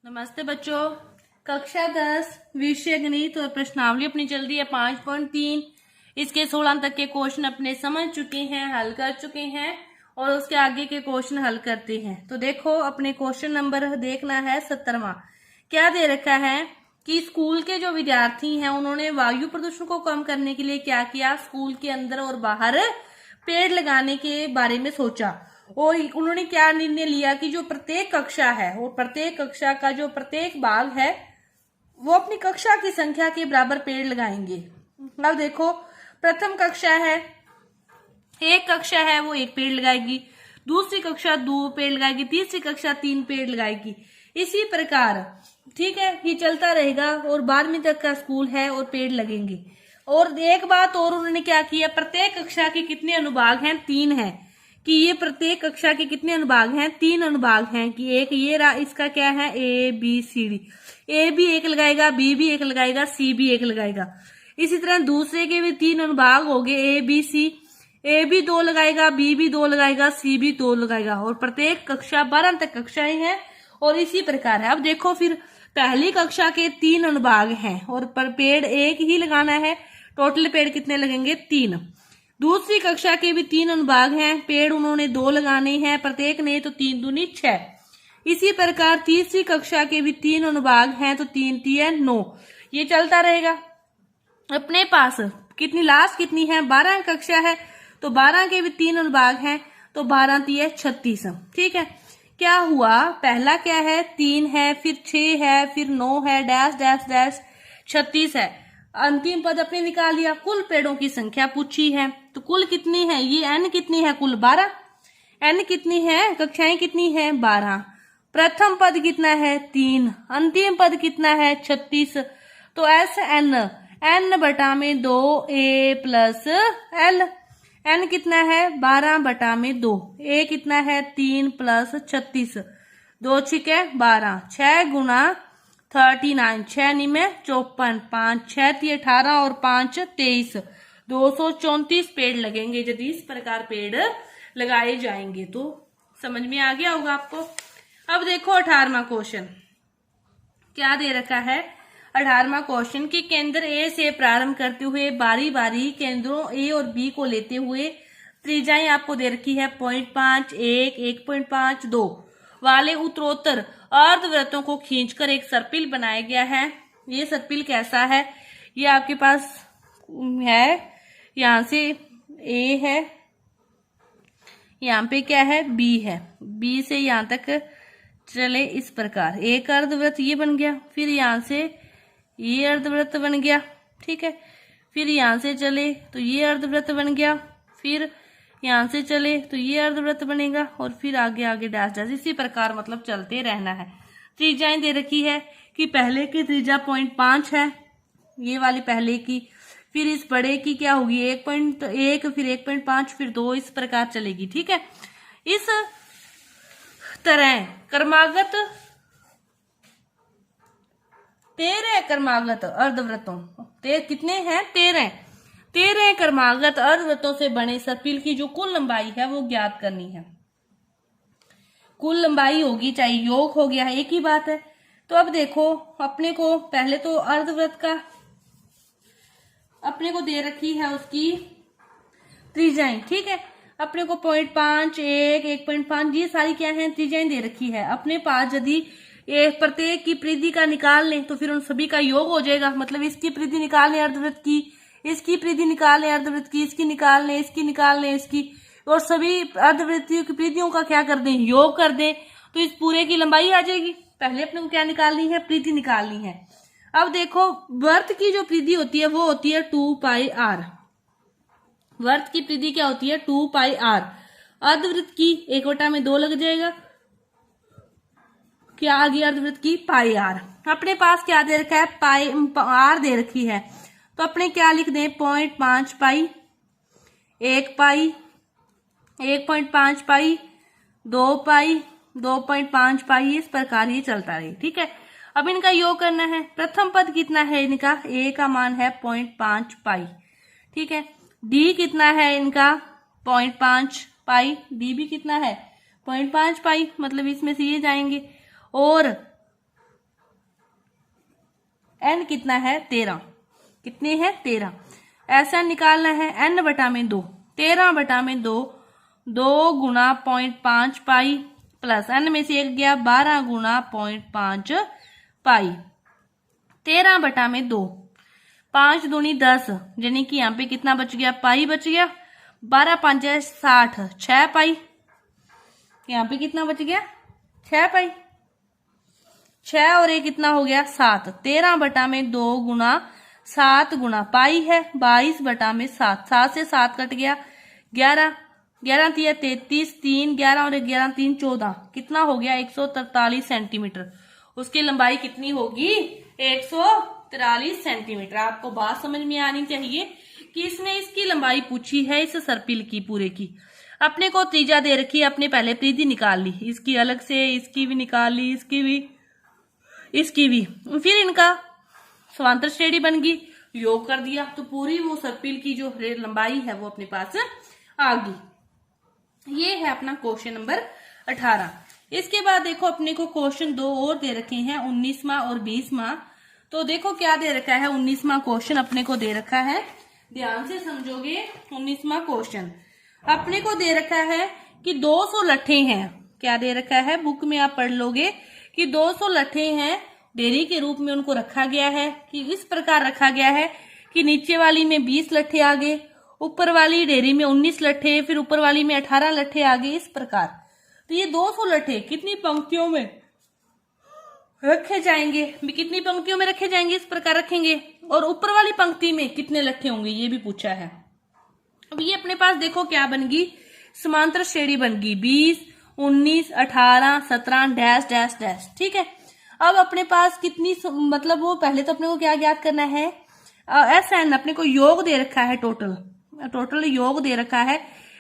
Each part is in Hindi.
नमस्ते बच्चों। कक्षा 10 विषय गणित और प्रश्नावली अपनी चल रही है 5.3। इसके 16 तक के क्वेश्चन अपने समझ चुके हैं, हल कर चुके हैं और उसके आगे के क्वेश्चन हल करते हैं। तो देखो, अपने क्वेश्चन नंबर देखना है 17वां। क्या दे रखा है कि स्कूल के जो विद्यार्थी हैं उन्होंने वायु प्रदूषण को कम करने के लिए क्या किया, स्कूल के अंदर और बाहर पेड़ लगाने के बारे में सोचा और उन्होंने क्या निर्णय लिया कि जो प्रत्येक कक्षा है और प्रत्येक कक्षा का जो प्रत्येक भाग है वो अपनी कक्षा की संख्या के बराबर पेड़ लगाएंगे। अब देखो, प्रथम कक्षा है, एक कक्षा है वो एक पेड़ लगाएगी, दूसरी कक्षा 2 पेड़ लगाएगी, तीसरी कक्षा 3 पेड़ लगाएगी। इसी प्रकार ठीक है, ये चलता रहेगा और 12वीं तक का स्कूल है और पेड़ लगेंगे। और एक बात और उन्होंने क्या किया, प्रत्येक कक्षा के कितने अनुभाग हैं, 3 है। कि ये प्रत्येक कक्षा के कितने अनुभाग हैं, 3 अनुभाग हैं। कि एक ये रहा, इसका क्या है, ए बी सी डी। ए भी एक लगाएगा, बी भी एक लगाएगा, सी भी एक लगाएगा। इसी तरह दूसरे के भी 3 अनुभाग हो गए, ए बी सी। ए भी 2 लगाएगा, बी भी 2 लगाएगा, सी भी 2 लगाएगा। और प्रत्येक कक्षा 12 तक कक्षाएं हैं और इसी प्रकार है। अब देखो, फिर पहली कक्षा के 3 अनुभाग हैं और पर पेड़ एक ही लगाना है। टोटल पेड़ कितने लगेंगे, 3। दूसरी कक्षा के भी 3 अनुभाग हैं, पेड़ उन्होंने 2 लगाने हैं प्रत्येक ने, तो 3 दूनी 6। इसी प्रकार तीसरी कक्षा के भी 3 अनुभाग हैं, तो 3 3 9। ये चलता रहेगा। अपने पास कितनी लास्ट कितनी है, 12 कक्षा है, तो 12 के भी 3 अनुभाग हैं, तो 12 3 36। ठीक है, क्या हुआ, पहला क्या है, 3 है, फिर 6 है, फिर 9 है, डैश डैश डैश 36 है। अंतिम पद अपने निकाल लिया। कुल पेड़ों की संख्या पूछी है, तो कुल कितनी है, ये n कितनी है, कुल 12। n कितनी है, कक्षाएं कितनी है, 12। प्रथम पद कितना है, 3। अंतिम पद कितना है, 36। तो n बटा में 2 a प्लस l। n कितना है, 12/2। a कितना है, 3 प्लस 36। 2 छिके 12, 6 गुना 39, 6 निमे 54, 5 6 18 और 5 23। 234 पेड़ लगेंगे यदि इस प्रकार पेड़ लगाए जाएंगे। तो समझ में आ गया होगा आपको। अब देखो 18वां क्वेश्चन क्या दे रखा है। 18वां क्वेश्चन की केंद्र ए से प्रारंभ करते हुए बारी बारी केंद्रों ए और बी को लेते हुए त्रिज्याएं आपको दे रखी है 0.5, 1, 1.5, 2 वाले उत्तरोत्तर अर्धवृत्तों को खींचकर एक सर्पिल बनाया गया है। ये सर्पिल कैसा है, ये आपके पास है, यहां से ए है, यहाँ पे क्या है, बी है, बी से यहां तक चले इस प्रकार। एक अर्धवृत्त ये बन गया, फिर यहां से ये अर्धवृत्त बन गया। ठीक है, फिर यहां से चले तो ये अर्धवृत्त बन गया, फिर यहां से चले तो ये अर्धवृत्त बनेगा और फिर आगे आगे डैश डैश। इसी प्रकार मतलब चलते रहना है। त्रिज्याएं दे रखी है कि पहले की त्रिज्या 0.5 है, ये वाली पहले की, फिर इस बड़े की क्या होगी 1.1, फिर 1.5, फिर 2, इस प्रकार चलेगी। ठीक है, इस तरह क्रमागत 13 क्रमागत अर्धवृत्तों, कितने हैं, 13 क्रमागत अर्धवृत्तों से बने सर्पिल की जो कुल लंबाई है वो ज्ञात करनी है। कुल लंबाई होगी, चाहे योग हो गया, एक ही बात है। तो अब देखो, अपने को पहले तो अर्धवृत्त का अपने को दे रखी है उसकी त्रिज्याएं। ठीक है, अपने को 0.5, 1, 1.5 ये सारी क्या है, त्रिज्याएं दे रखी है। अपने पास यदि प्रत्येक की परिधि का निकाल लें तो फिर उन सभी का योग हो जाएगा। मतलब इसकी परिधि निकाल लें अर्धवृत्त की, इसकी परिधि निकाल लें अर्धवृत्त की, इसकी निकाल लें, इसकी निकाल लें, इसकी, और सभी अर्धवृत्तियों की परिधियों का क्या कर दें, योग कर दें, तो इस पूरे की लंबाई आ जाएगी। पहले अपने को क्या निकालनी है, परिधि निकालनी है। अब देखो, वृत्त की जो परिधि होती है वो होती है 2πr। वृत्त की परिधि क्या होती है, 2πr। अर्धवृत्त की 1/2 लग जाएगा, क्या आ गई अर्धवृत्त की, πr। अपने पास क्या दे रखा है, r दे रखी है, तो अपने क्या लिख दें, 0.5 पाई, 1 पाई, 1.5 पाई, 2 पाई, 2.5 पाई, इस प्रकार ये चलता रही। ठीक है, अब इनका योग करना है। प्रथम पद कितना है इनका, a का मान है 0.5 पाई। ठीक है, d कितना है इनका 0.5 पाई, d भी कितना है 0.5 पाई, मतलब इसमें से ये जाएंगे। और n कितना है 13, कितने हैं 13। ऐसा निकालना है n बटा में 2, 13 बटा में 2, 2 गुना 0.5 पाई प्लस n में से 1 गया 12 गुना 0.5 पाई, 13 बटा में 2, 5 दूनी 10, यानी कि यहाँ पे कितना बच गया पाई बच गया, 12 5 60, 6 पाई, यहाँ पे कितना बच गया 6 पाई, 6 और 1 कितना हो गया 7, 13 बटा में 2 गुना 7 गुना पाई है 22 बटा में 7, 7 से 7 कट गया 11, 11 तिया 33, 3 11 और 11 3 14, कितना हो गया 143 सेंटीमीटर। उसकी लंबाई कितनी होगी 143 सेंटीमीटर। आपको बात समझ में आनी चाहिए कि इसने इसकी लंबाई पूछी है इस सर्पिल की पूरे की। अपने को त्रिज्या दे रखी है, अपने पहले परिधि निकाल ली, इसकी अलग से, इसकी भी निकाल ली, इसकी भी, इसकी भी, फिर इनका समांतर श्रेणी बन गई, योग कर दिया तो पूरी वो सर्पिल की जो लंबाई है वो अपने पास आ गई। ये है अपना क्वेश्चन नंबर 18। इसके बाद देखो अपने को क्वेश्चन 2 और दे रखे हैं 19वां और 20वां। तो देखो क्या दे रखा है 19वां क्वेश्चन अपने को दे रखा है, ध्यान से समझोगे। 19वां क्वेश्चन अपने को दे रखा है कि 200 लट्ठे हैं। क्या दे रखा है, बुक में आप पढ़ लोगे कि 200 लट्ठे हैं, डेयरी के रूप में उनको रखा गया है कि इस प्रकार रखा गया है कि नीचे वाली में 20 लट्ठे आ गए, ऊपर वाली डेयरी में 19 लट्ठे, फिर ऊपर वाली में 18 लट्ठे आ गए, इस प्रकार। तो ये 200 लट्ठे कितनी पंक्तियों में रखे जाएंगे, कितनी पंक्तियों में रखे जाएंगे, इस प्रकार रखेंगे, और ऊपर वाली पंक्ति में कितने लट्ठे होंगे ये भी पूछा है। अब ये अपने पास देखो क्या बन गई, समांतर श्रेणी बन गई 20 19 18 17 डैश डैश डैश, ठीक है। अब अपने पास कितनी, मतलब वो पहले तो अपने को क्या ज्ञात करना है, एस एन अपने को योग दे रखा है, टोटल योग दे रखा है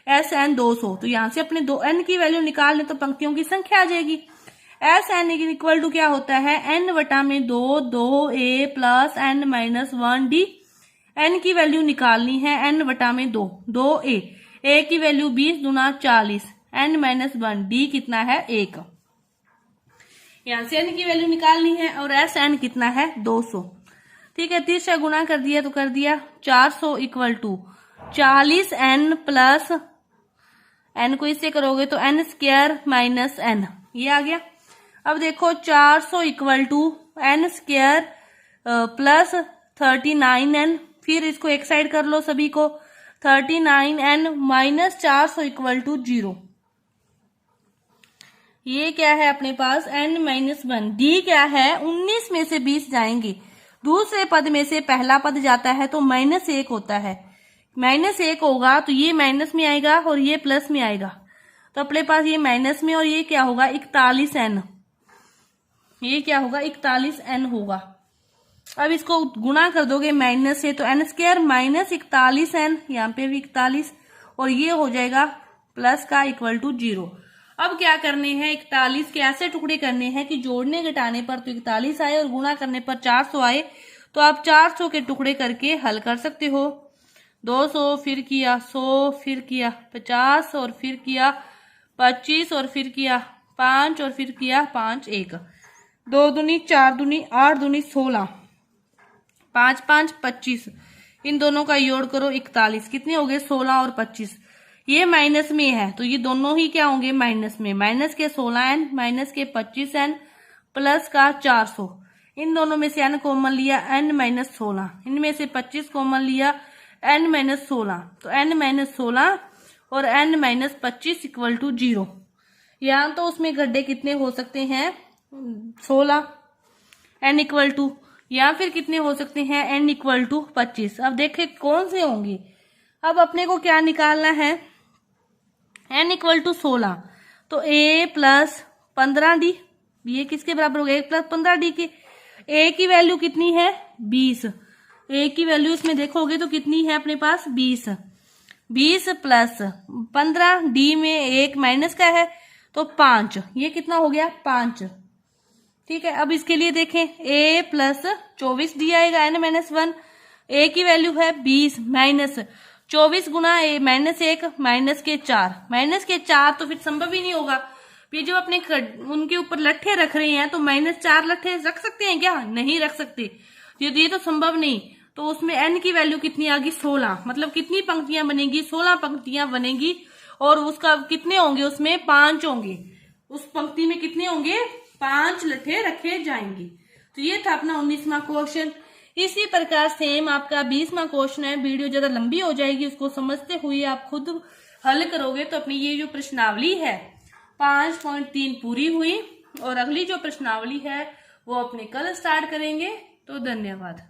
एस एन 200। तो यहाँ से अपने एन की वैल्यू निकाल लें तो पंक्तियों की संख्या आ जाएगी। एस एन इक्वल टू क्या होता है एन बटा में 2 2a plus N minus 1d। N की वैल्यू निकालनी है एन बटा में 2 2a, a की वैल्यू 20 गुना 40, एन माइनस 1d कितना है 1। यहाँ से एन की वैल्यू निकालनी है और एस एन कितना है 200, ठीक है। 30 से गुना कर दिया तो कर दिया 400 equal to 40 N plus N को इससे करोगे तो एन स्क्वायर माइनस एन, ये आ गया। अब देखो 400 equal to N square plus 39n, फिर इसको एक साइड कर लो सभी को, 39n माइनस 400 इक्वल टू 0। ये क्या है अपने पास n माइनस 1, डी क्या है 19 में से 20 जाएंगे, दूसरे पद में से पहला पद जाता है तो -1 होता है, -1 होगा तो ये माइनस में आएगा और ये प्लस में आएगा, तो अपने पास ये माइनस में और ये क्या होगा 41n, ये क्या होगा 41n होगा। अब इसको गुणा कर दोगे माइनस से तो एन स्क्वायर माइनस 41n, यहाँ पे भी 41, और ये हो जाएगा प्लस का इक्वल टू 0। अब क्या करने हैं 41 के ऐसे टुकड़े करने हैं कि जोड़ने घटाने पर तो 41 आए और गुणा करने पर 400 आए, तो आप 400 के टुकड़े करके हल कर सकते हो। 200 फिर किया 100 फिर किया 50 और फिर किया 25 और फिर किया 5 और फिर किया 5 1, 2 दूनी 4 दूनी 8 दूनी 16, 5 5 25, इन दोनों का जोड़ करो 41, कितने हो गए 16 और 25। ये माइनस में है तो ये दोनों ही क्या होंगे माइनस में, माइनस के 16n माइनस के 25n प्लस का 400, इन दोनों में से n कॉमन लिया n माइनस 16, इनमें से 25 कॉमन लिया n माइनस 16, तो n माइनस 16 और n माइनस 25 इक्वल टू 0। यहाँ तो उसमें गड्ढे कितने हो सकते हैं 16 n इक्वल टू, या फिर कितने हो सकते हैं n इक्वल टू 25। अब देखें कौन से होंगे। अब अपने को क्या निकालना है n इक्वल टू 16, तो a प्लस 15d, ये किसके बराबर हो गया 1 प्लस 15d के। a की वैल्यू कितनी है 20, a की वैल्यू इसमें देखोगे तो कितनी है अपने पास 20, 20 प्लस 15d में 1 माइनस का है तो 5, ये कितना हो गया 5, ठीक है। अब इसके लिए देखें a प्लस 24d आएगा n माइनस 1, a की वैल्यू है 20 minus 24 Guna a minus 1 minus के 4, माइनस के 4 तो फिर संभव ही नहीं होगा। ये जो अपने उनके ऊपर लट्ठे रख रहे हैं तो -4 लट्ठे रख सकते हैं क्या, नहीं रख सकते। यदि ये तो संभव नहीं, तो उसमें n की वैल्यू कितनी आ गई 16, मतलब कितनी पंक्तियां बनेगी 16 पंक्तियां बनेगी और उसका कितने होंगे, उसमें 5 होंगे, उस पंक्ति में कितने होंगे 5 लट्ठे रखे जाएंगे। तो ये था अपना 19वां क्वेश्चन। इसी प्रकार सेम आपका 20वां क्वेश्चन है। वीडियो ज्यादा लंबी हो जाएगी, उसको समझते हुए आप खुद हल करोगे तो अपनी ये जो प्रश्नावली है 5.3 पूरी हुई और अगली जो प्रश्नावली है वो अपने कल स्टार्ट करेंगे। तो धन्यवाद।